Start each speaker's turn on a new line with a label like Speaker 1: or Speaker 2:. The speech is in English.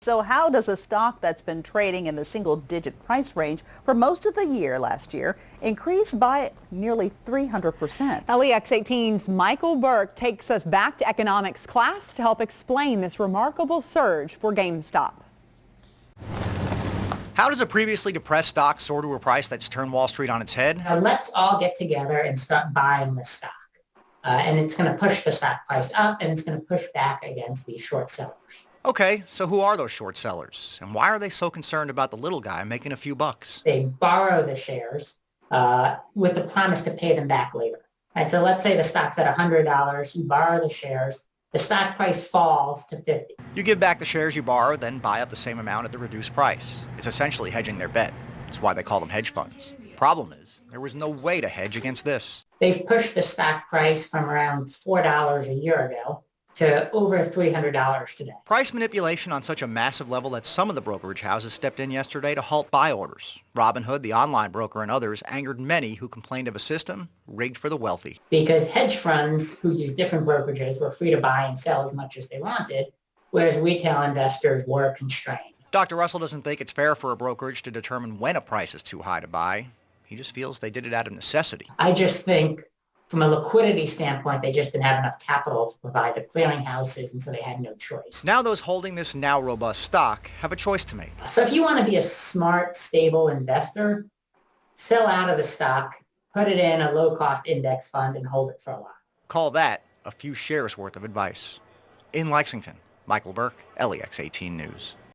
Speaker 1: So how does a stock that's been trading in the single-digit price range for most of the year last year increase by nearly 300%?
Speaker 2: LEX18's Michael Burke takes us back to economics class to help explain this remarkable surge for GameStop.
Speaker 3: How does a previously depressed stock soar to a price that's turned Wall Street on its head?
Speaker 4: Now let's all get together and start buying the stock. And it's going to push the stock price up, and it's going to push back against these short sellers.
Speaker 3: Okay, so who are those short sellers? And why are they so concerned about the little guy making a few bucks?
Speaker 4: They borrow the shares with the promise to pay them back later. And so let's say the stock's at $100, you borrow the shares, the stock price falls to 50.
Speaker 3: You give back the shares you borrow, then buy up the same amount at the reduced price. It's essentially hedging their bet. That's why they call them hedge funds. Problem is, there was no way to hedge against this.
Speaker 4: They've pushed the stock price from around $4 a year ago to over $300 today.
Speaker 3: Price manipulation on such a massive level that some of the brokerage houses stepped in yesterday to halt buy orders. Robinhood, the online broker, and others angered many who complained of a system rigged for the wealthy.
Speaker 4: Because hedge funds who use different brokerages were free to buy and sell as much as they wanted, whereas retail investors were constrained.
Speaker 3: Dr. Russell doesn't think it's fair for a brokerage to determine when a price is too high to buy. He just feels they did it out of necessity.
Speaker 4: I just think from a liquidity standpoint, they just didn't have enough capital to provide the clearinghouses, and so they had no choice.
Speaker 3: Now those holding this now robust stock have a choice to make.
Speaker 4: So if you want to be a smart, stable investor, sell out of the stock, put it in a low-cost index fund, and hold it for a while.
Speaker 3: Call that a few shares worth of advice. In Lexington, Michael Burke, LEX 18 News.